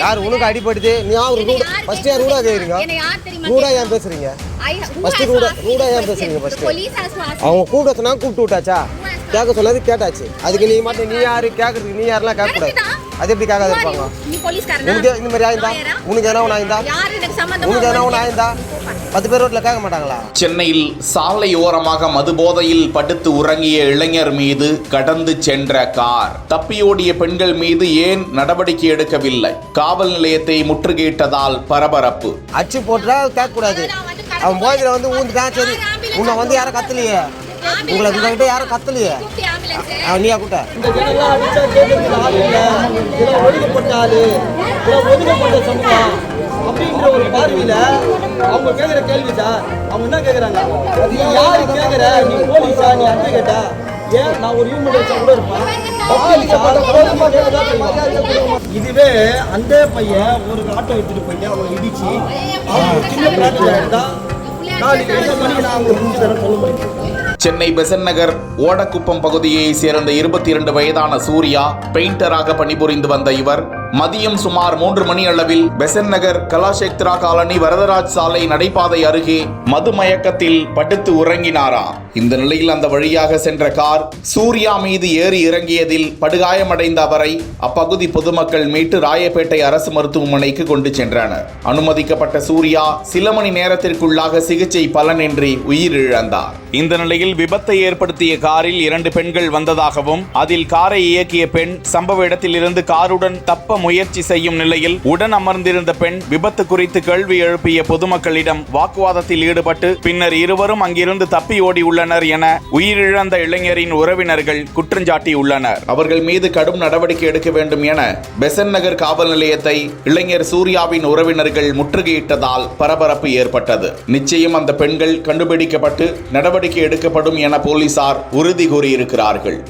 யார் உனக்கு அடிபடுது நீ ஃபர்ஸ்ட் யார் ரூடா கேக்குறீங்க ரூடா ஏன் பேசுறீங்க ஃபர்ஸ்ட் ரூடா ஏன் பேசுறீங்க ஃபர்ஸ்ட் அவங்க கூப்பிட்டு விட்டாச்சா கேட்க சொன்னது கேட்டாச்சு அதுக்கு நீ மட்டும் நீ யாரு கேட்கறதுக்கு நீ யாரெல்லாம் கேட்க கூடாது அது எப்படி கேட்காத இருப்பாங்க உனக்கு இந்த மாதிரி ஆயிருந்தா உனக்கு எதனா ஒன்று ஆயிருந்தா உனக்கு எதனா ஒன்று ஆயிருந்தா 10 பேர் ரோட்ல கேட்க மாட்டாங்களா? சென்னையில் சாலையோரமாக மதுபோதையில் படுத்து உறங்கிய இளைஞர் மீது கடந்து சென்ற கார் தப்பியோடிய பெண்கள் மீது ஏன் நடவடிக்கை எடுக்கவில்லை? காவல் நிலையத்தை முற்றுகையிட்டதால் பரபரப்பு. அச்சு போட்டா கேட்க கூடாது. அவன் போதையில வந்து ஊந்துட்டான் சரி உன்னை வந்து யாரும் கத்தலையே உங்களை உங்ககிட்ட யாரும் கத்தலையே நீயா கூட்ட இந்த ஜனங்களா அடிச்சா கேட்கறதுக்கு ஆள் இல்லை ஒதுக்கப்பட்ட ஆளு ஒதுக்கப்பட்ட சமூகம் அப்படின்ற ஒரு பார்வையில அவங்க கேட்குற கேள்வி சார் அவங்க என்ன கேட்குறாங்க யாரு கேட்குற நீ போலீஸா நீ அட்வொகேட்டா ஏன் நான் ஒரு ஹியூமன் ரைட்ஸா கூட இருப்பேன் இதுவே அந்த பையன் ஒரு ஆட்டோ எடுத்துட்டு போயிட்டு அவங்க இடிச்சு அவங்க சின்ன பிரார்த்தனை எடுத்தா சென்னை பெசன்ட் நகர் ஓடக்குப்பம் பகுதியை சேர்ந்த 22 வயதான சூர்யா பெயிண்டராக பணிபுரிந்து வந்த இவர் மதியம் சுமார் 3 மணி அளவில் பெசன்ட் நகர் கலாஷேத்ரா காலனி வரதராஜ் சாலை நடைபாதை அருகே மது மயக்கத்தில் படுத்து உறங்கினாரா. இந்த நிலையில் அந்த வழியாக சென்ற கார் சூர்யா மீது ஏறி இறங்கியதில் படுகாயமடைந்த அவரை அப்பகுதி பொதுமக்கள் மீட்டு ராயப்பேட்டை அரசு மருத்துவமனைக்கு கொண்டு சென்றனர். அனுமதிக்கப்பட்ட சூர்யா சில மணி நேரத்திற்குள்ளாக சிகிச்சை பலனின்றி உயிரிழந்தார். இந்த நிலையில் விபத்தை ஏற்படுத்திய காரில் 2 பெண்கள் வந்ததாகவும் அதில் காரை இயக்கிய பெண் சம்பவ இடத்தில் இருந்து காருடன் தப்ப முயற்சி செய்யும் நிலையில் உடன் அமர்ந்திருந்த பெண் விபத்து குறித்து கேள்வி எழுப்பிய பொதுமக்களிடம் வாக்குவாதத்தில் ஈடுபட்டு பின்னர் இருவரும் அங்கிருந்து தப்பி ஓடி உள்ளனர் என உயிரிழந்த இளைஞரின் உறவினர்கள் குற்றஞ்சாட்டியுள்ளனர். அவர்கள் மீது கடும் நடவடிக்கை எடுக்க வேண்டும் என பெசன்ட் நகர் காவல் நிலையத்தை இளைஞர் சூர்யாவின் உறவினர்கள் முற்றுகையிட்டதால் பரபரப்பு ஏற்பட்டது. நிச்சயம் அந்த பெண்கள் கண்டுபிடிக்கப்பட்டு நடவடிக்கை எடுக்கப்படும் என போலீசார் உறுதி கூறியிருக்கிறார்கள்.